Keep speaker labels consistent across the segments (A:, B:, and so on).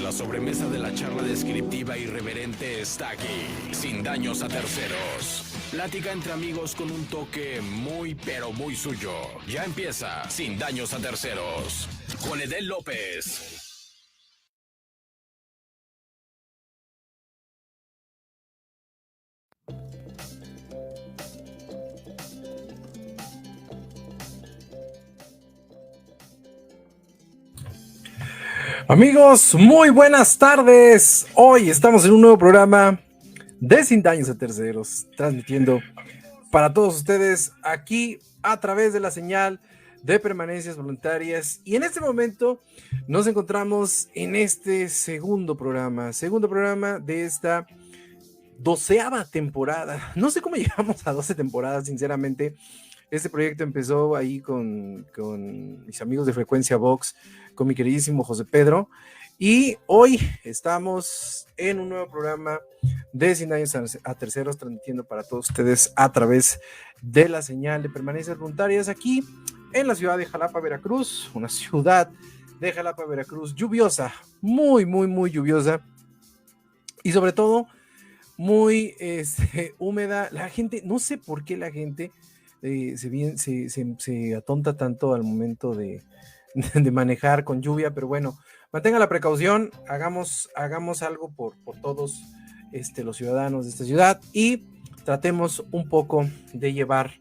A: la sobremesa de la charla descriptiva irreverente está aquí, sin daños a terceros. Plática entre amigos con un toque muy pero muy suyo. Ya empieza, sin daños a terceros. Con Edel López.
B: Amigos, muy buenas tardes. Hoy estamos en un nuevo programa de Sin Daños a Terceros, transmitiendo para todos ustedes aquí a través de la señal de permanencias voluntarias. Y en este momento nos encontramos en este segundo programa de esta 12ª temporada. No sé cómo llegamos a 12 temporadas, sinceramente. Este proyecto empezó ahí con mis amigos de Frecuencia Vox, con mi queridísimo José Pedro, y hoy estamos en un nuevo programa de Sin Daños a Terceros, transmitiendo para todos ustedes a través de la señal de permanencias voluntarias aquí en la ciudad de Jalapa, Veracruz, una ciudad de Jalapa, Veracruz, lluviosa, muy, muy, muy lluviosa, y sobre todo muy húmeda. La gente, no sé por qué la gente se atonta tanto al momento de manejar con lluvia, pero bueno, mantenga la precaución, hagamos algo por todos los ciudadanos de esta ciudad y tratemos un poco de llevar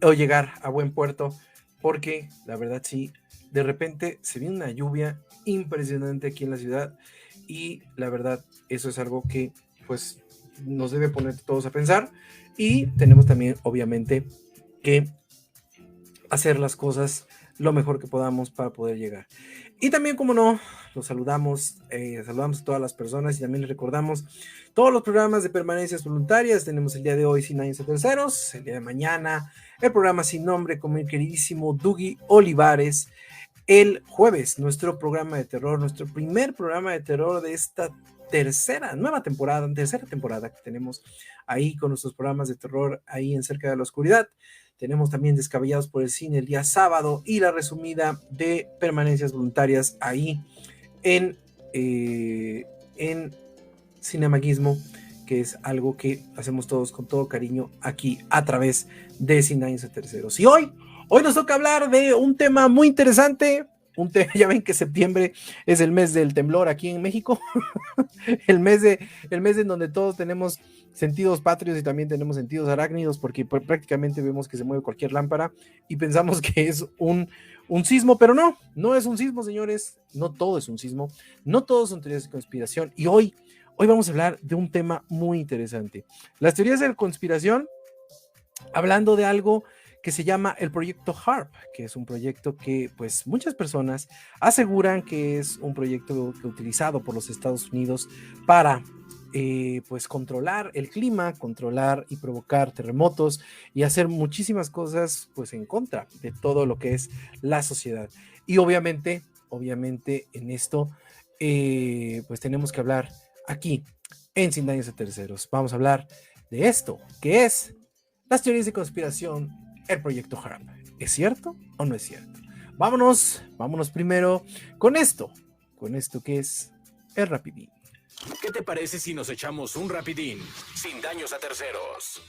B: o llegar a buen puerto, porque la verdad sí, de repente se viene una lluvia impresionante aquí en la ciudad y la verdad eso es algo que pues nos debe poner todos a pensar, y tenemos también obviamente que hacer las cosas lo mejor que podamos para poder llegar. Y también, como no, los saludamos a todas las personas y también les recordamos todos los programas de permanencias voluntarias. Tenemos el día de hoy Sin Daños a Terceros, el día de mañana el programa Sin Nombre con mi queridísimo Dougie Olivares, el jueves nuestro programa de terror, nuestro primer programa de terror de esta tercera temporada que tenemos ahí con nuestros programas de terror ahí en Cerca de la Oscuridad. Tenemos también Descabellados por el Cine el día sábado y la resumida de permanencias voluntarias ahí en Cinemaguismo, que es algo que hacemos todos con todo cariño aquí a través de Sin Daños a Terceros. Y hoy nos toca hablar de un tema muy interesante. Ya ven que septiembre es el mes del temblor aquí en México, el mes en donde todos tenemos sentidos patrios y también tenemos sentidos arácnidos, porque prácticamente vemos que se mueve cualquier lámpara y pensamos que es un sismo, pero no es un sismo, señores. No todo es un sismo, no todos son teorías de conspiración. Y hoy vamos a hablar de un tema muy interesante, las teorías de conspiración, hablando de algo que se llama el proyecto HAARP, que es un proyecto que pues muchas personas aseguran que es un proyecto que utilizado por los Estados Unidos para pues controlar el clima, controlar y provocar terremotos y hacer muchísimas cosas pues en contra de todo lo que es la sociedad. Y obviamente en esto pues tenemos que hablar aquí en Sin Daños a Terceros. Vamos a hablar de esto, que es las teorías de conspiración, el proyecto HAARP. ¿Es cierto o no es cierto? Vámonos primero con esto que es el rapidín.
A: ¿Qué te parece si nos echamos un rapidín, sin daños a terceros?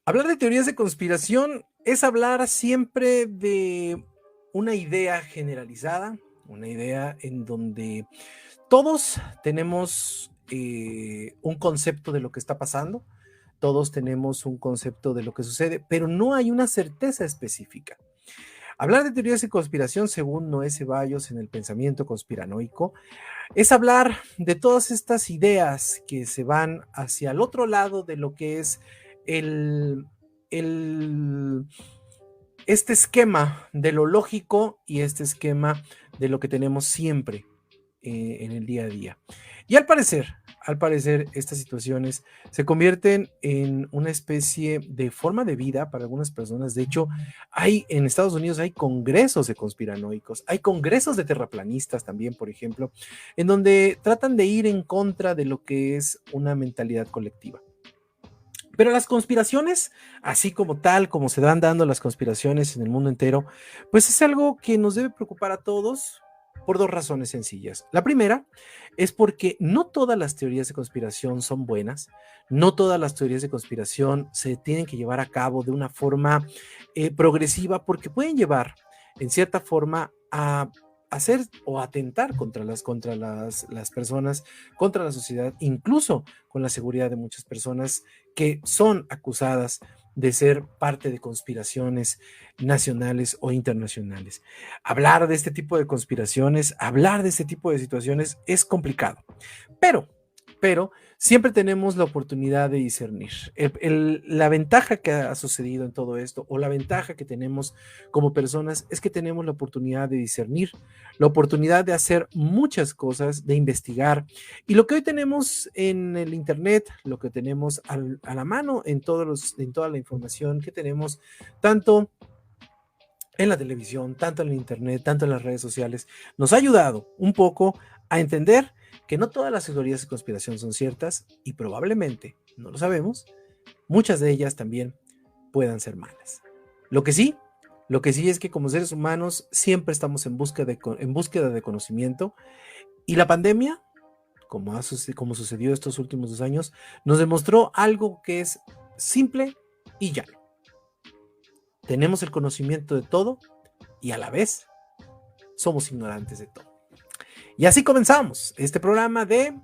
B: Hablar de teorías de conspiración es hablar siempre de una idea generalizada, una idea en donde todos tenemos un concepto de lo que está pasando, todos tenemos un concepto de lo que sucede, pero no hay una certeza específica. Hablar de teorías de conspiración, según Noé Ceballos en el pensamiento conspiranoico, es hablar de todas estas ideas que se van hacia el otro lado de lo que es este esquema de lo lógico y este esquema de lo que tenemos siempre en el día a día. Y al parecer, estas situaciones se convierten en una especie de forma de vida para algunas personas. De hecho, en Estados Unidos hay congresos de conspiranoicos, hay congresos de terraplanistas también, por ejemplo, en donde tratan de ir en contra de lo que es una mentalidad colectiva. Pero las conspiraciones, así como tal, como se van dando las conspiraciones en el mundo entero, pues es algo que nos debe preocupar a todos por dos razones sencillas. La primera es porque no todas las teorías de conspiración son buenas, no todas las teorías de conspiración se tienen que llevar a cabo de una forma progresiva, porque pueden llevar, en cierta forma, a hacer o atentar contra las personas, contra la sociedad, incluso con la seguridad de muchas personas que son acusadas de ser parte de conspiraciones nacionales o internacionales. Hablar de este tipo de conspiraciones, hablar de este tipo de situaciones es complicado, pero, pero siempre tenemos la oportunidad de discernir. La ventaja que ha sucedido en todo esto, o la ventaja que tenemos como personas, es que tenemos la oportunidad de discernir, la oportunidad de hacer muchas cosas, de investigar, y lo que hoy tenemos en el Internet, lo que tenemos a la mano en toda la información que tenemos, tanto en la televisión, tanto en el Internet, tanto en las redes sociales, nos ha ayudado un poco a entender que no todas las teorías de conspiración son ciertas y probablemente, no lo sabemos, muchas de ellas también puedan ser malas. Lo que sí, lo que sí es que como seres humanos siempre estamos en búsqueda de conocimiento, y la pandemia, como sucedió estos últimos 2 años, nos demostró algo que es simple y llano. Tenemos el conocimiento de todo y a la vez somos ignorantes de todo. Y así comenzamos este programa de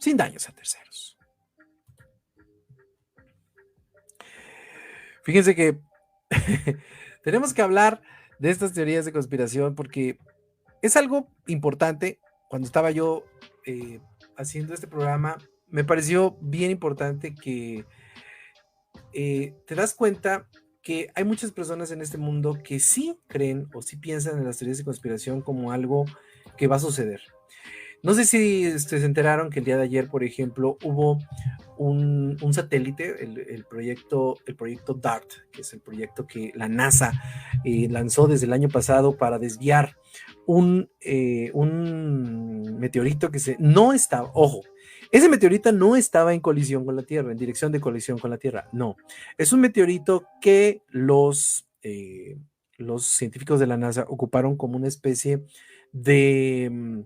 B: Sin Daños a Terceros. Fíjense que tenemos que hablar de estas teorías de conspiración porque es algo importante. Cuando estaba yo haciendo este programa, me pareció bien importante que te das cuenta que hay muchas personas en este mundo que sí creen o sí piensan en las teorías de conspiración como algo que va a suceder. No sé si se enteraron que el día de ayer, por ejemplo, hubo un satélite, el proyecto DART, que es el proyecto que la NASA lanzó desde el año pasado para desviar un meteorito que no estaba, ojo, ese meteorito no estaba en colisión con la Tierra, en dirección de colisión con la Tierra, no. Es un meteorito que los científicos de la NASA ocuparon como una especie de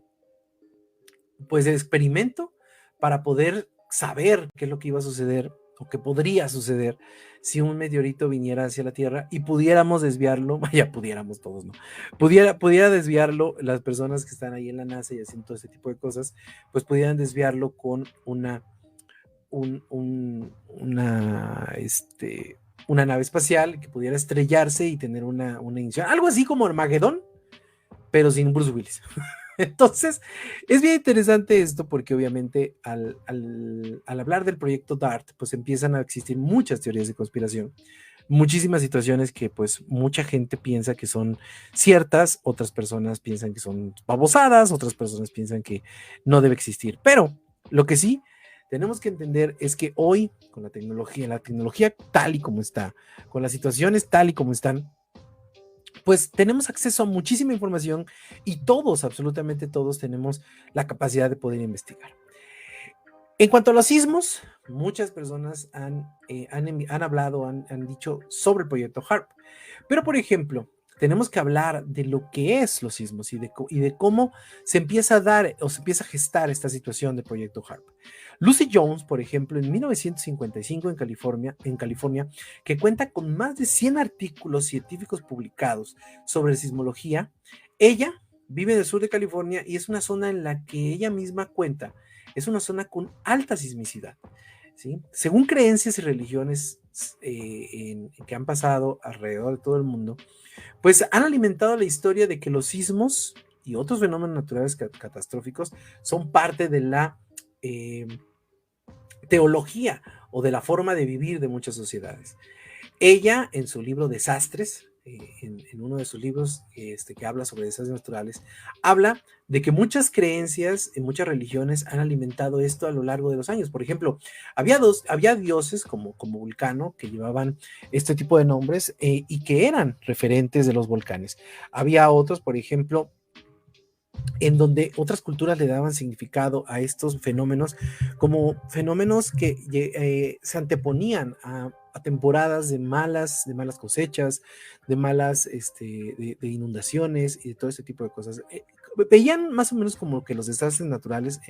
B: pues de experimento para poder saber qué es lo que iba a suceder o qué podría suceder si un meteorito viniera hacia la Tierra y pudiéramos desviarlo, vaya, pudiéramos todos, ¿no? Pudiera desviarlo, las personas que están ahí en la NASA y haciendo todo este tipo de cosas, pues pudieran desviarlo con una nave espacial que pudiera estrellarse y tener una ignición, algo así como Armagedón, pero sin Bruce Willis. Entonces, es bien interesante esto porque obviamente al hablar del proyecto DART, pues empiezan a existir muchas teorías de conspiración, muchísimas situaciones que pues mucha gente piensa que son ciertas, otras personas piensan que son babosadas, otras personas piensan que no debe existir. Pero lo que sí tenemos que entender es que hoy, con la tecnología tal y como está, con las situaciones tal y como están, pues tenemos acceso a muchísima información y todos, absolutamente todos, tenemos la capacidad de poder investigar. En cuanto a los sismos, muchas personas han hablado, han dicho sobre el proyecto HARP, pero por ejemplo, tenemos que hablar de lo que es los sismos y de cómo se empieza a dar o se empieza a gestar esta situación del proyecto HARP. Lucy Jones, por ejemplo, en 1955 en California, que cuenta con más de 100 artículos científicos publicados sobre sismología, ella vive en el sur de California y es una zona en la que ella misma cuenta, es una zona con alta sismicidad, ¿sí? Según creencias y religiones que han pasado alrededor de todo el mundo, pues han alimentado la historia de que los sismos y otros fenómenos naturales catastróficos son parte de la teología o de la forma de vivir de muchas sociedades. Ella, en su libro Desastres, en uno de sus libros que habla sobre desastres naturales, habla de que muchas creencias en muchas religiones han alimentado esto a lo largo de los años. Por ejemplo, había dioses como Vulcano que llevaban este tipo de nombres y que eran referentes de los volcanes. Había otros, por ejemplo, en donde otras culturas le daban significado a estos fenómenos como fenómenos que se anteponían a temporadas de malas cosechas, de malas, de inundaciones y de todo ese tipo de cosas. Veían más o menos como que los desastres naturales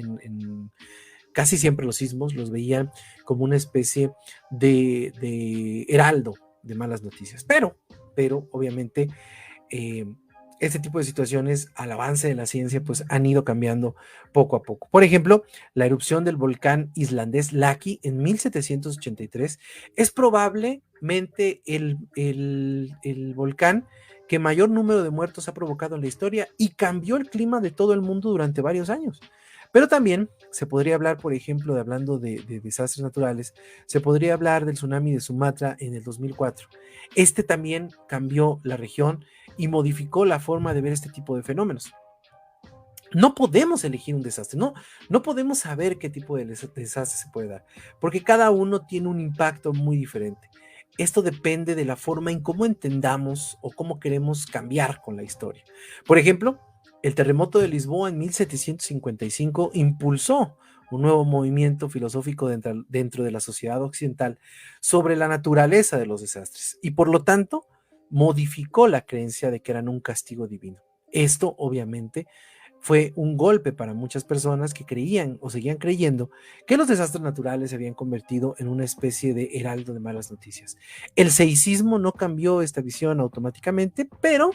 B: casi siempre los sismos los veían como una especie de heraldo de malas noticias, pero obviamente este tipo de situaciones al avance de la ciencia pues han ido cambiando poco a poco. Por ejemplo, la erupción del volcán islandés Laki en 1783 es probablemente el volcán que mayor número de muertos ha provocado en la historia y cambió el clima de todo el mundo durante varios años. Pero también se podría hablar, por ejemplo, hablando de desastres naturales, se podría hablar del tsunami de Sumatra en el 2004. Este también cambió la región y modificó la forma de ver este tipo de fenómenos. No podemos elegir un desastre, no podemos saber qué tipo de desastre se puede dar, porque cada uno tiene un impacto muy diferente. Esto depende de la forma en cómo entendamos o cómo queremos cambiar con la historia. Por ejemplo, el terremoto de Lisboa en 1755 impulsó un nuevo movimiento filosófico dentro de la sociedad occidental sobre la naturaleza de los desastres y por lo tanto modificó la creencia de que eran un castigo divino. Esto obviamente fue un golpe para muchas personas que creían o seguían creyendo que los desastres naturales se habían convertido en una especie de heraldo de malas noticias. El seísmo no cambió esta visión automáticamente, pero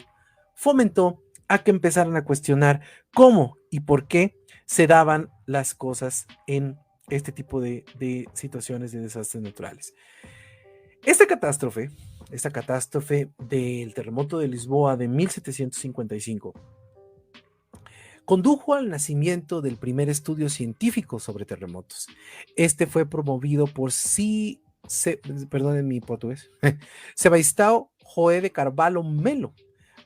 B: fomentó a que empezaran a cuestionar cómo y por qué se daban las cosas en este tipo de situaciones de desastres naturales. Esta catástrofe del terremoto de Lisboa de 1755 condujo al nacimiento del primer estudio científico sobre terremotos. Este fue promovido por perdonen mi portugués, Sebastião Joé de Carvalho Melo,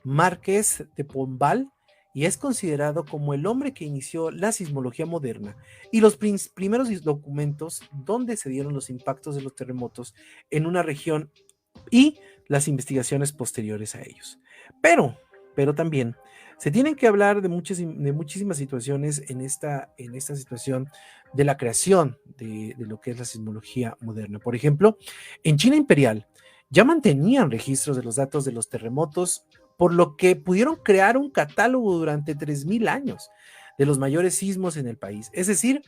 B: Marqués de Pombal, y es considerado como el hombre que inició la sismología moderna y los primeros documentos donde se dieron los impactos de los terremotos en una región y las investigaciones posteriores a ellos. Pero también se tienen que hablar de muchísimas situaciones en esta situación de la creación de lo que es la sismología moderna. Por ejemplo, en China imperial ya mantenían registros de los datos de los terremotos, por lo que pudieron crear un catálogo durante 3000 años de los mayores sismos en el país. Es decir,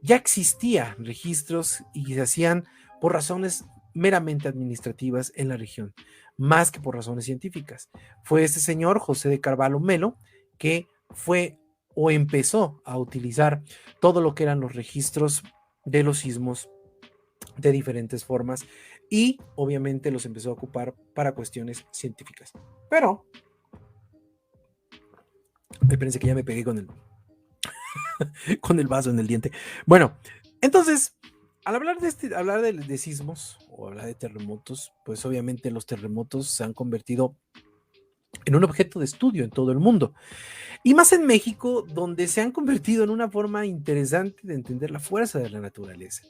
B: ya existían registros y se hacían por razones meramente administrativas en la región, más que por razones científicas. Fue este señor, José de Carvalho Melo, que fue o empezó a utilizar todo lo que eran los registros de los sismos de diferentes formas y obviamente los empezó a ocupar para cuestiones científicas. Pero, espérense que ya me pegué con el vaso en el diente. Bueno, entonces, al hablar de sismos o hablar de terremotos, pues obviamente los terremotos se han convertido en un objeto de estudio en todo el mundo. Y más en México, donde se han convertido en una forma interesante de entender la fuerza de la naturaleza.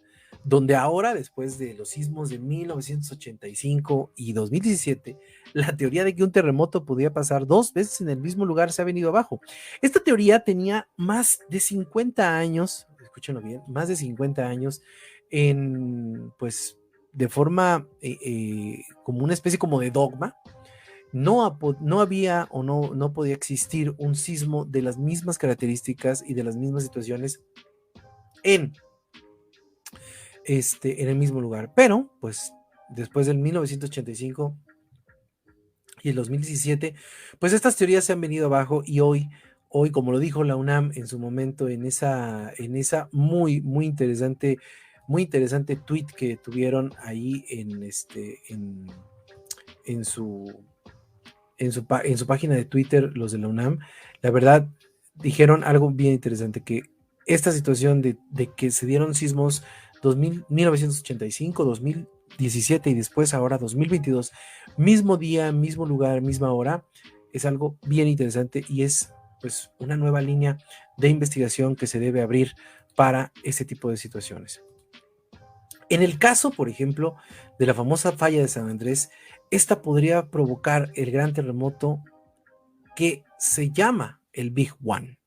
B: Donde ahora, después de los sismos de 1985 y 2017, la teoría de que un terremoto podía pasar 2 veces en el mismo lugar se ha venido abajo. Esta teoría tenía más de 50 años, escúchenlo bien, más de 50 años pues, de forma como una especie como de dogma. No había o no podía existir un sismo de las mismas características y de las mismas situaciones en el mismo lugar. Pero, pues, después del 1985 y el 2017, pues estas teorías se han venido abajo y hoy, como lo dijo la UNAM en su momento, en esa muy interesante tweet que tuvieron ahí en su página de Twitter, los de la UNAM, la verdad, dijeron algo bien interesante, que esta situación de que se dieron sismos 1985, 2017 y después ahora 2022, mismo día, mismo lugar, misma hora, es algo bien interesante y es pues una nueva línea de investigación que se debe abrir para este tipo de situaciones. En el caso, por ejemplo, de la famosa falla de San Andrés, esta podría provocar el gran terremoto que se llama el Big One.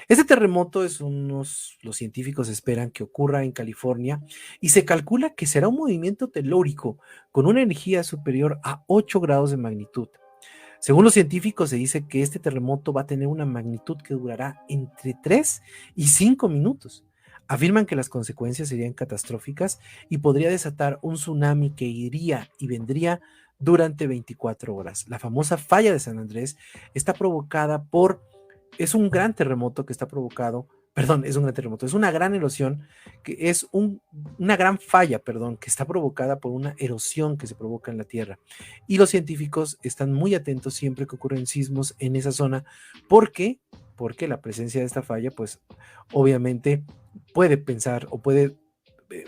B: Este terremoto los científicos esperan que ocurra en California y se calcula que será un movimiento telúrico con una energía superior a 8 grados de magnitud. Según los científicos, se dice que este terremoto va a tener una magnitud que durará entre 3 y 5 minutos. Afirman que las consecuencias serían catastróficas y podría desatar un tsunami que iría y vendría durante 24 horas. La famosa falla de San Andrés está provocada es un gran terremoto que está provocado, perdón, es un gran terremoto, es una gran erosión, que es una gran falla, perdón, que está provocada por una erosión que se provoca en la Tierra. Y los científicos están muy atentos siempre que ocurren sismos en esa zona, porque la presencia de esta falla, pues obviamente puede pensar o puede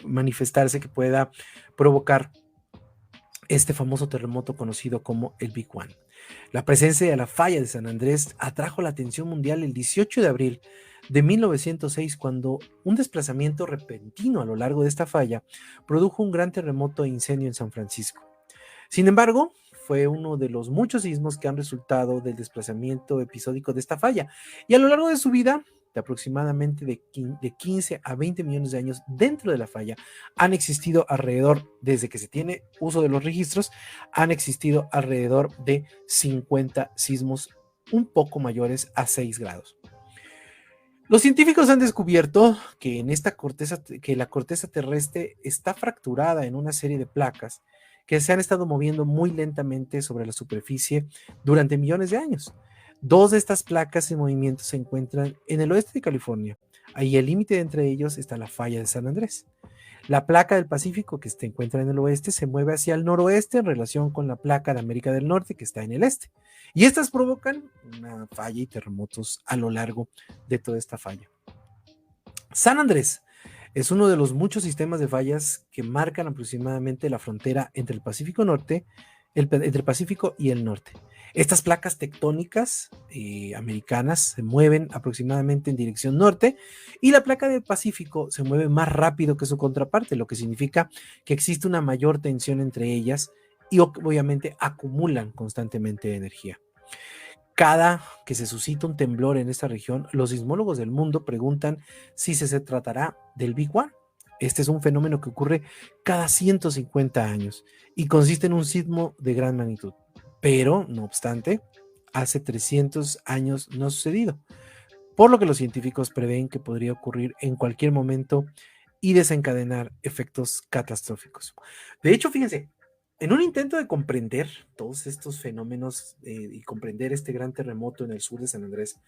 B: manifestarse que pueda provocar este famoso terremoto conocido como el Big One. La presencia de la falla de San Andrés atrajo la atención mundial el 18 de abril de 1906, cuando un desplazamiento repentino a lo largo de esta falla produjo un gran terremoto e incendio en San Francisco. Sin embargo, fue uno de los muchos sismos que han resultado del desplazamiento episódico de esta falla, y a lo largo de su vida, de aproximadamente de 15 a 20 millones de años dentro de la falla, han existido alrededor, desde que se tiene uso de los registros, han existido alrededor de 50 sismos un poco mayores a 6 grados. Los científicos han descubierto que la corteza terrestre está fracturada en una serie de placas que se han estado moviendo muy lentamente sobre la superficie durante millones de años. Dos de estas placas en movimiento se encuentran en el oeste de California. Ahí el límite entre ellos está la falla de San Andrés. La placa del Pacífico, que se encuentra en el oeste, se mueve hacia el noroeste en relación con la placa de América del Norte, que está en el este. Y estas provocan una falla y terremotos a lo largo de toda esta falla. San Andrés es uno de los muchos sistemas de fallas que marcan aproximadamente la frontera entre el Pacífico Norte, entre el Pacífico y el norte. Estas placas tectónicas americanas se mueven aproximadamente en dirección norte, y la placa del Pacífico se mueve más rápido que su contraparte, lo que significa que existe una mayor tensión entre ellas y obviamente acumulan constantemente energía. Cada que se suscita un temblor en esta región, los sismólogos del mundo preguntan si se tratará del Big One. Este es un fenómeno que ocurre cada 150 años y consiste en un sismo de gran magnitud. Pero, no obstante, hace 300 años no ha sucedido, por lo que los científicos prevén que podría ocurrir en cualquier momento y desencadenar efectos catastróficos. De hecho, fíjense, en un intento de comprender todos estos fenómenos y comprender este gran terremoto en el sur de San Andrés,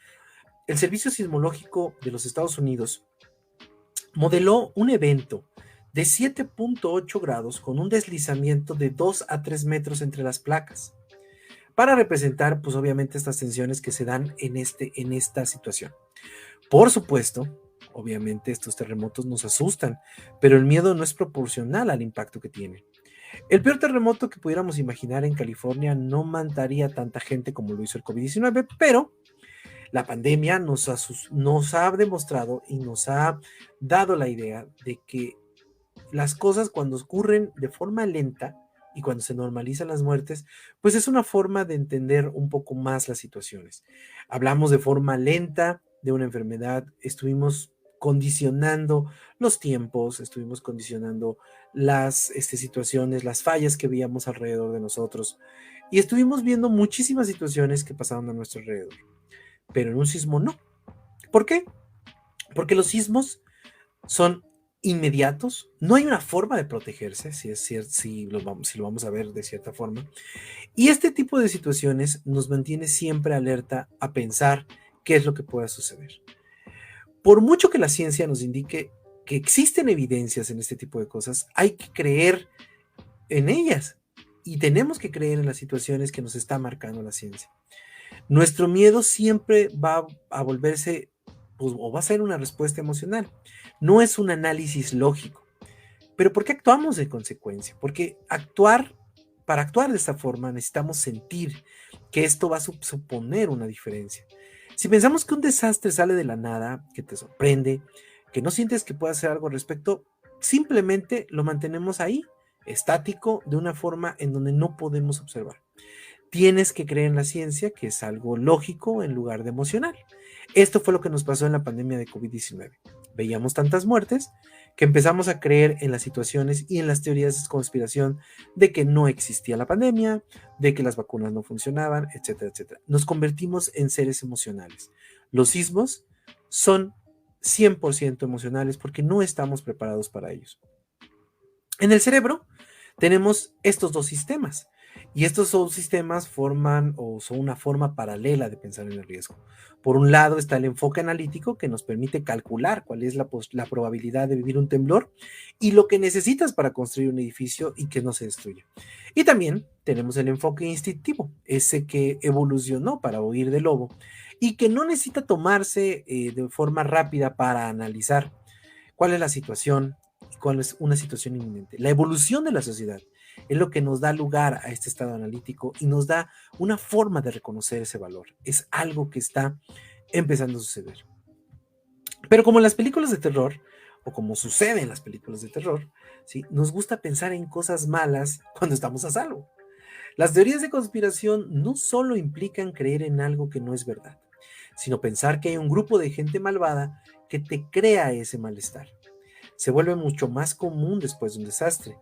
B: el Servicio Sismológico de los Estados Unidos modeló un evento de 7.8 grados con un deslizamiento de 2 a 3 metros entre las placas, para representar, pues obviamente, estas tensiones que se dan en esta situación. Por supuesto, obviamente estos terremotos nos asustan, pero el miedo no es proporcional al impacto que tienen. El peor terremoto que pudiéramos imaginar en California no mataría a tanta gente como lo hizo el COVID-19, pero la pandemia nos ha demostrado y nos ha dado la idea de que las cosas, cuando ocurren de forma lenta y cuando se normalizan las muertes, pues es una forma de entender un poco más las situaciones. Hablamos de forma lenta de una enfermedad, estuvimos condicionando los tiempos, estuvimos condicionando las situaciones, las fallas que veíamos alrededor de nosotros, y estuvimos viendo muchísimas situaciones que pasaron a nuestro alrededor. Pero en un sismo no. ¿Por qué? Porque los sismos son inmediatos, no hay una forma de protegerse, si lo vamos a ver de cierta forma, y este tipo de situaciones nos mantiene siempre alerta a pensar qué es lo que pueda suceder. Por mucho que la ciencia nos indique que existen evidencias en este tipo de cosas, hay que creer en ellas, y tenemos que creer en las situaciones que nos está marcando la ciencia. Nuestro miedo siempre va a volverse, pues, o va a ser una respuesta emocional. No es un análisis lógico. Pero ¿por qué actuamos en consecuencia? Porque para actuar de esta forma necesitamos sentir que esto va a suponer una diferencia. Si pensamos que un desastre sale de la nada, que te sorprende, que no sientes que puedas hacer algo al respecto, simplemente lo mantenemos ahí, estático, de una forma en donde no podemos observar. tienes que creer en la ciencia, que es algo lógico en lugar de emocional. Esto fue lo que nos pasó en la pandemia de COVID-19. Veíamos tantas muertes que empezamos a creer en las situaciones y en las teorías de conspiración de que no existía la pandemia, de que las vacunas no funcionaban, etcétera, etcétera. Nos convertimos en seres emocionales. Los sismos son 100% emocionales porque no estamos preparados para ellos. En el cerebro tenemos estos dos sistemas y estos dos sistemas forman o son una forma paralela de pensar en el riesgo. Por un lado está el enfoque analítico que nos permite calcular cuál es la probabilidad de vivir un temblor y lo que necesitas para construir un edificio y que no se destruya. Y también tenemos el enfoque instintivo, ese que evolucionó para huir del lobo y que no necesita tomarse de forma rápida para analizar cuál es la situación y cuál es una situación inminente. La evolución de la sociedad es lo que nos da lugar a este estado analítico y nos da una forma de reconocer ese valor. Es algo que está empezando a suceder. Pero como en las películas de terror, o como sucede en las películas de terror, ¿sí? Nos gusta pensar en cosas malas cuando estamos a salvo. Las teorías de conspiración no solo implican creer en algo que no es verdad, sino pensar que hay un grupo de gente malvada que te crea ese malestar. Se vuelve mucho más común después de un desastre.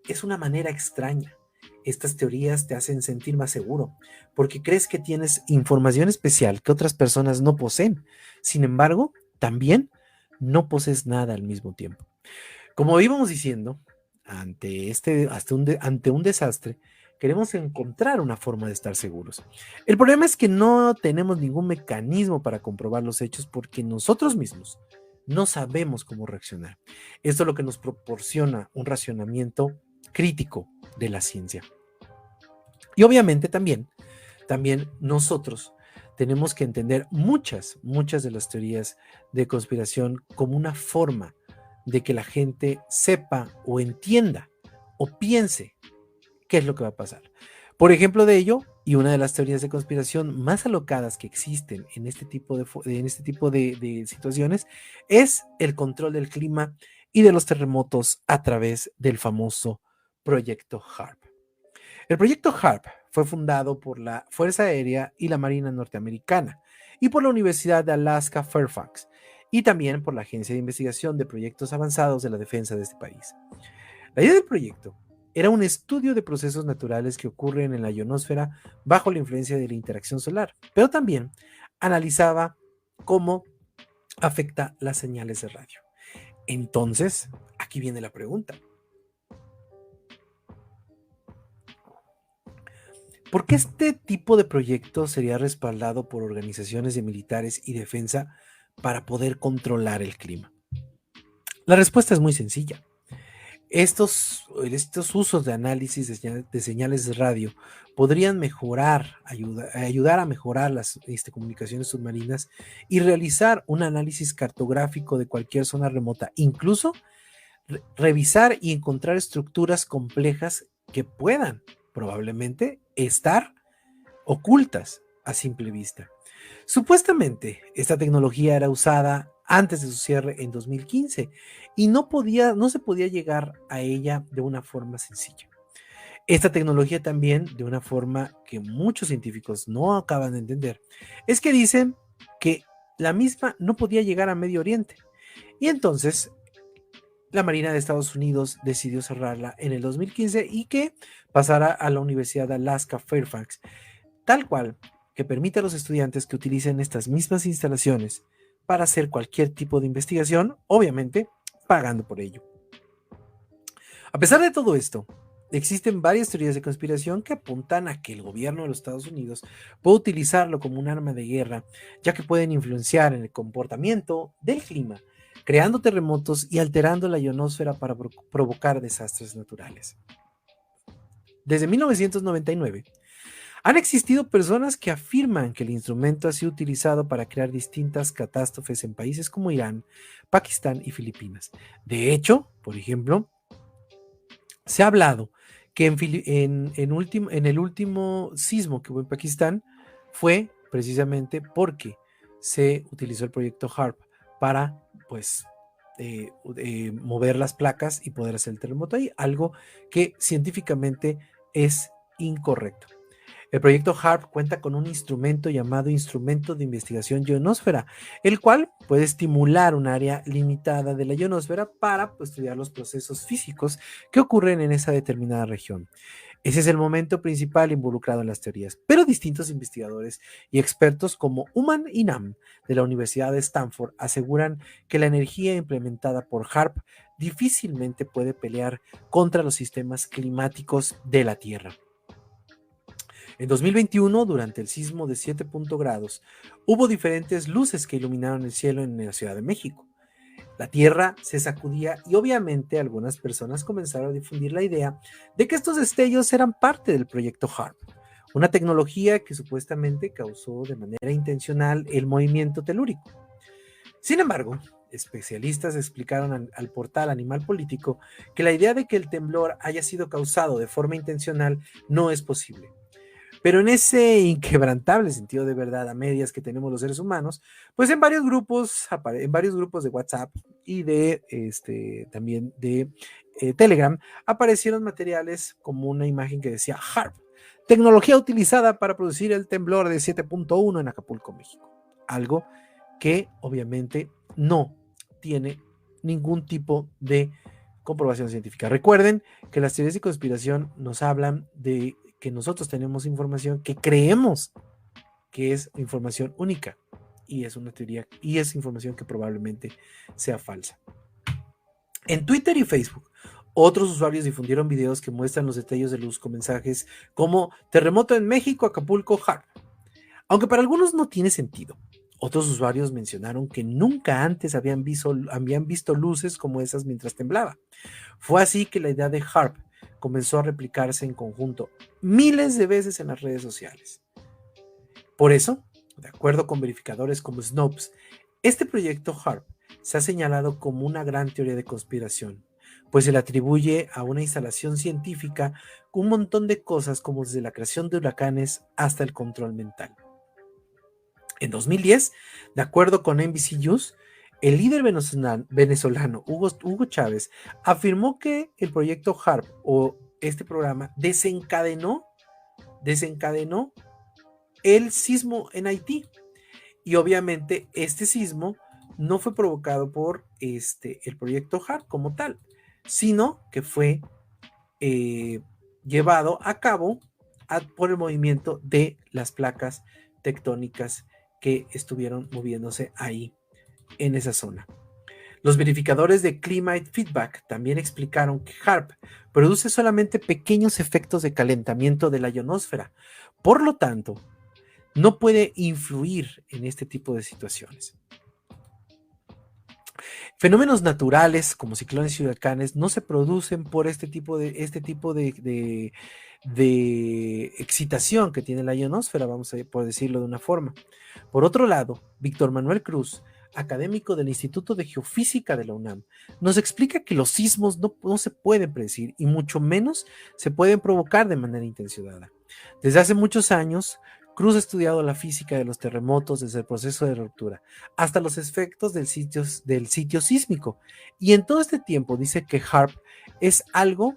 B: Es una manera extraña. Estas teorías te hacen sentir más seguro, porque crees que tienes información especial que otras personas no poseen. Sin embargo, también no posees nada al mismo tiempo. Como íbamos diciendo, ante un desastre, queremos encontrar una forma de estar seguros. El problema es que no tenemos ningún mecanismo para comprobar los hechos porque nosotros mismos no sabemos cómo reaccionar. Esto es lo que nos proporciona un racionamiento crítico de la ciencia. Y obviamente también nosotros tenemos que entender muchas de las teorías de conspiración como una forma de que la gente sepa o entienda o piense qué es lo que va a pasar. Por ejemplo de ello, y una de las teorías de conspiración más alocadas que existen en este tipo de situaciones es el control del clima y de los terremotos a través del famoso proyecto HARP. El proyecto HARP fue fundado por la Fuerza Aérea y la Marina Norteamericana y por la Universidad de Alaska Fairfax y también por la Agencia de Investigación de Proyectos Avanzados de la Defensa de este país. La idea del proyecto era un estudio de procesos naturales que ocurren en la ionosfera bajo la influencia de la interacción solar, pero también analizaba cómo afecta las señales de radio. Entonces, aquí viene la pregunta. ¿Por qué este tipo de proyecto sería respaldado por organizaciones de militares y defensa para poder controlar el clima? La respuesta es muy sencilla. Estos usos de análisis de señales de radio podrían ayudar a mejorar las comunicaciones submarinas y realizar un análisis cartográfico de cualquier zona remota, incluso revisar y encontrar estructuras complejas que puedan probablemente estar ocultas a simple vista. Supuestamente, esta tecnología era usada antes de su cierre en 2015 y no se podía llegar a ella de una forma sencilla. Esta tecnología también, de una forma que muchos científicos no acaban de entender, es que dicen que la misma no podía llegar a Medio Oriente. Y entonces, la Marina de Estados Unidos decidió cerrarla en el 2015 y que pasara a la Universidad de Alaska Fairfax, tal cual que permite a los estudiantes que utilicen estas mismas instalaciones para hacer cualquier tipo de investigación, obviamente pagando por ello. A pesar de todo esto, existen varias teorías de conspiración que apuntan a que el gobierno de los Estados Unidos puede utilizarlo como un arma de guerra, ya que pueden influenciar en el comportamiento del clima, creando terremotos y alterando la ionosfera para provocar desastres naturales. Desde 1999, han existido personas que afirman que el instrumento ha sido utilizado para crear distintas catástrofes en países como Irán, Pakistán y Filipinas. De hecho, por ejemplo, se ha hablado que en el último sismo que hubo en Pakistán fue precisamente porque se utilizó el proyecto HARP para, pues, mover las placas y poder hacer el terremoto ahí, algo que científicamente es incorrecto. El proyecto HARP cuenta con un instrumento llamado Instrumento de Investigación Ionosfera, el cual puede estimular un área limitada de la ionosfera para estudiar los procesos físicos que ocurren en esa determinada región. Ese es el momento principal involucrado en las teorías, pero distintos investigadores y expertos como Uman y Nam de la Universidad de Stanford aseguran que la energía implementada por HARP difícilmente puede pelear contra los sistemas climáticos de la Tierra. En 2021, durante el sismo de 7 grados, hubo diferentes luces que iluminaron el cielo en la Ciudad de México. La tierra se sacudía y obviamente algunas personas comenzaron a difundir la idea de que estos destellos eran parte del proyecto HARP, una tecnología que supuestamente causó de manera intencional el movimiento telúrico. Sin embargo, especialistas explicaron al portal Animal Político que la idea de que el temblor haya sido causado de forma intencional no es posible. Pero en ese inquebrantable sentido de verdad a medias que tenemos los seres humanos, pues en varios grupos de WhatsApp y también de Telegram, aparecieron materiales como una imagen que decía HARP, tecnología utilizada para producir el temblor de 7.1 en Acapulco, México. Algo que obviamente no tiene ningún tipo de comprobación científica. Recuerden que las teorías de conspiración nos hablan de que nosotros tenemos información que creemos que es información única y es una teoría y es información que probablemente sea falsa. En Twitter y Facebook, otros usuarios difundieron videos que muestran los detalles de luz con mensajes como terremoto en México, Acapulco, HARP. Aunque para algunos no tiene sentido. Otros usuarios mencionaron que nunca antes habían visto luces como esas mientras temblaba. Fue así que la idea de HARP comenzó a replicarse en conjunto miles de veces en las redes sociales. Por eso, de acuerdo con verificadores como Snopes, este proyecto HARP se ha señalado como una gran teoría de conspiración, pues se le atribuye a una instalación científica un montón de cosas como desde la creación de huracanes hasta el control mental. En 2010, de acuerdo con NBC News, el líder venezolano Hugo Chávez afirmó que el proyecto HARP o este programa desencadenó el sismo en Haití. Y obviamente este sismo no fue provocado por el proyecto HARP como tal, sino que fue llevado a cabo por el movimiento de las placas tectónicas que estuvieron moviéndose ahí en esa zona. Los verificadores de Climate Feedback también explicaron que HARP produce solamente pequeños efectos de calentamiento de la ionosfera, por lo tanto, no puede influir en este tipo de situaciones. Fenómenos naturales como ciclones y huracanes no se producen por este tipo de excitación que tiene la ionosfera, vamos a por decirlo de una forma. Por otro lado, Víctor Manuel Cruz, académico del Instituto de Geofísica de la UNAM, nos explica que los sismos no se pueden predecir y mucho menos se pueden provocar de manera intencionada. Desde hace muchos años, Cruz ha estudiado la física de los terremotos desde el proceso de ruptura hasta los efectos del sitio sísmico. Y en todo este tiempo dice que HARP es algo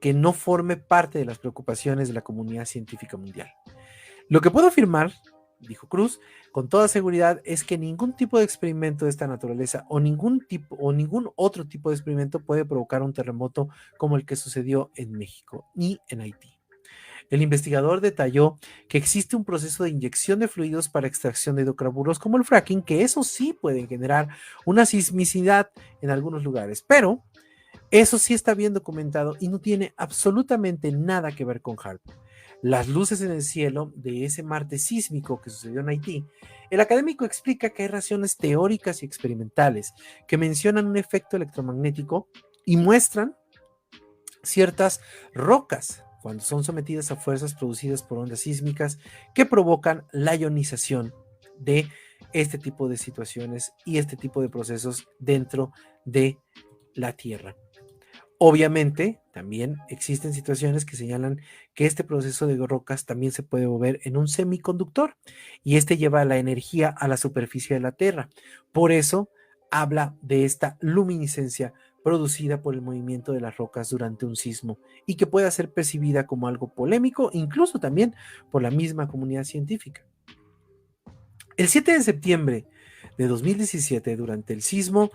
B: que no forme parte de las preocupaciones de la comunidad científica mundial. Lo que puedo afirmar, dijo Cruz, con toda seguridad es que ningún tipo de experimento de esta naturaleza o ningún otro tipo de experimento puede provocar un terremoto como el que sucedió en México ni en Haití. El investigador detalló que existe un proceso de inyección de fluidos para extracción de hidrocarburos como el fracking, que eso sí puede generar una sismicidad en algunos lugares, pero eso sí está bien documentado y no tiene absolutamente nada que ver con HARP. Las luces en el cielo de ese martes sísmico que sucedió en Haití, el académico explica que hay razones teóricas y experimentales que mencionan un efecto electromagnético y muestran ciertas rocas cuando son sometidas a fuerzas producidas por ondas sísmicas que provocan la ionización de este tipo de situaciones y este tipo de procesos dentro de la Tierra. Obviamente, también existen situaciones que señalan que este proceso de rocas también se puede mover en un semiconductor y este lleva la energía a la superficie de la Tierra. Por eso habla de esta luminiscencia producida por el movimiento de las rocas durante un sismo y que pueda ser percibida como algo polémico, incluso también por la misma comunidad científica. El 7 de septiembre de 2017, durante el sismo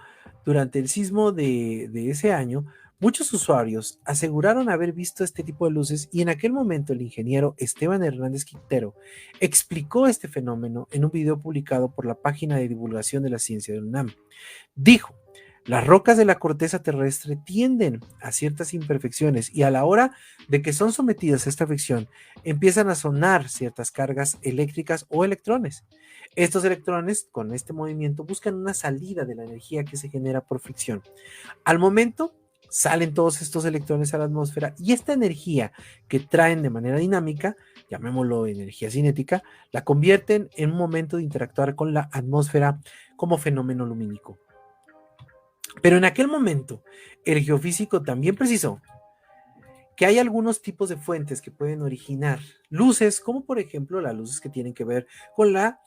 B: de ese año, muchos usuarios aseguraron haber visto este tipo de luces y en aquel momento el ingeniero Esteban Hernández Quintero explicó este fenómeno en un video publicado por la página de divulgación de la ciencia de UNAM. Dijo: las rocas de la corteza terrestre tienden a ciertas imperfecciones y a la hora de que son sometidas a esta fricción empiezan a sonar ciertas cargas eléctricas o electrones. Estos electrones, con este movimiento, buscan una salida de la energía que se genera por fricción. Al momento, salen todos estos electrones a la atmósfera y esta energía que traen de manera dinámica, llamémoslo energía cinética, la convierten en un momento de interactuar con la atmósfera como fenómeno lumínico. Pero en aquel momento, el geofísico también precisó que hay algunos tipos de fuentes que pueden originar luces, como por ejemplo las luces que tienen que ver con la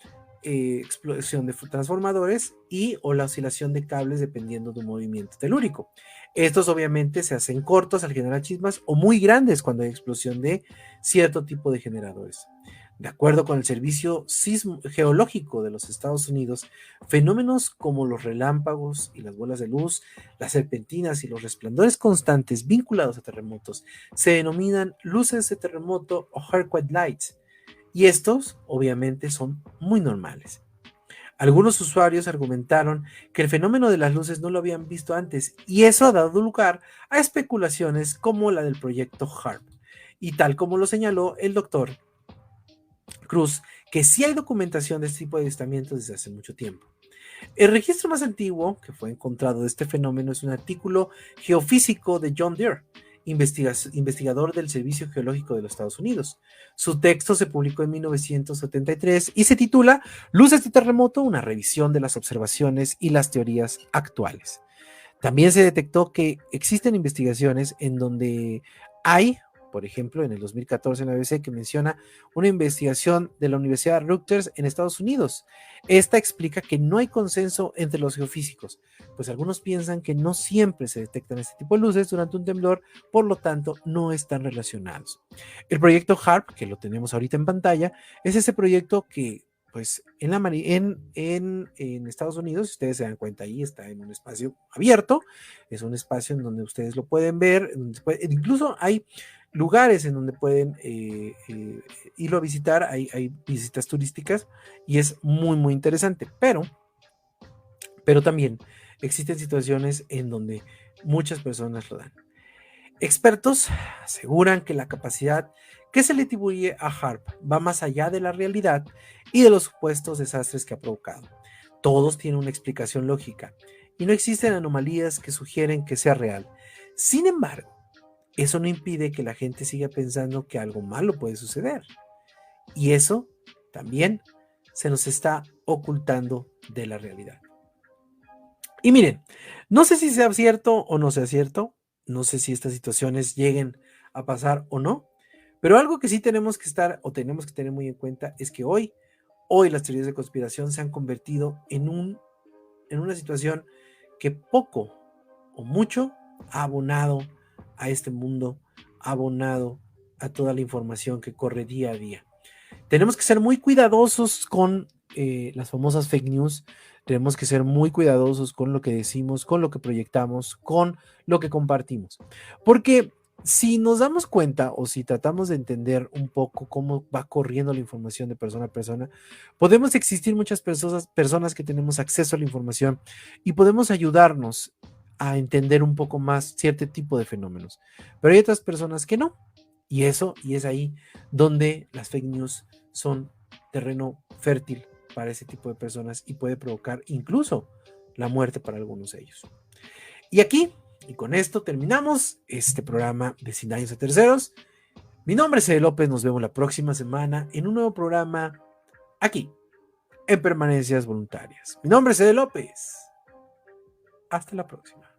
B: explosión de transformadores y o la oscilación de cables dependiendo de un movimiento telúrico. Estos obviamente se hacen cortos al generar chispas o muy grandes cuando hay explosión de cierto tipo de generadores. De acuerdo con el Servicio Geológico de los Estados Unidos, fenómenos como los relámpagos y las bolas de luz, las serpentinas y los resplandores constantes vinculados a terremotos se denominan luces de terremoto o earthquake lights, y estos obviamente son muy normales. Algunos usuarios argumentaron que el fenómeno de las luces no lo habían visto antes y eso ha dado lugar a especulaciones como la del proyecto HARP, y tal como lo señaló el doctor Cruz, que sí hay documentación de este tipo de avistamientos desde hace mucho tiempo. El registro más antiguo que fue encontrado de este fenómeno es un artículo geofísico de John Deere, investigador del Servicio Geológico de los Estados Unidos. Su texto se publicó en 1973 y se titula Luces de terremoto, una revisión de las observaciones y las teorías actuales. También se detectó que existen investigaciones en donde hay, por ejemplo, en el 2014 en la BBC, que menciona una investigación de la Universidad de Rutgers en Estados Unidos. Esta explica que no hay consenso entre los geofísicos, pues algunos piensan que no siempre se detectan este tipo de luces durante un temblor, por lo tanto no están relacionados. El proyecto HARP, que lo tenemos ahorita en pantalla, es ese proyecto que pues en Estados Unidos, si ustedes se dan cuenta, ahí está en un espacio abierto, es un espacio en donde ustedes lo pueden ver, incluso hay lugares en donde pueden irlo a visitar, hay visitas turísticas y es muy, muy interesante, pero también existen situaciones en donde muchas personas lo dan. Expertos aseguran que la capacidad que se le atribuye a HARP va más allá de la realidad y de los supuestos desastres que ha provocado. Todos tienen una explicación lógica y no existen anomalías que sugieren que sea real. Sin embargo, eso no impide que la gente siga pensando que algo malo puede suceder. Y eso también se nos está ocultando de la realidad. Y miren, no sé si sea cierto o no sea cierto, no sé si estas situaciones lleguen a pasar o no, pero algo que sí tenemos que estar o tenemos que tener muy en cuenta es que hoy las teorías de conspiración se han convertido en una situación que poco o mucho ha abonado a este mundo, ha abonado a toda la información que corre día a día. Tenemos que ser muy cuidadosos con las famosas fake news, tenemos que ser muy cuidadosos con lo que decimos, con lo que proyectamos, con lo que compartimos, porque si nos damos cuenta o si tratamos de entender un poco cómo va corriendo la información de persona a persona, podemos existir muchas personas que tenemos acceso a la información y podemos ayudarnos a entender un poco más cierto tipo de fenómenos, pero hay otras personas que no, y es ahí donde las fake news son terreno fértil para ese tipo de personas y puede provocar incluso la muerte para algunos de ellos. Y aquí, y con esto terminamos este programa de Sin Daños a Terceros. Mi nombre es Ede López, nos vemos la próxima semana en un nuevo programa aquí, en Permanencias Voluntarias. Mi nombre es Ede López. Hasta la próxima.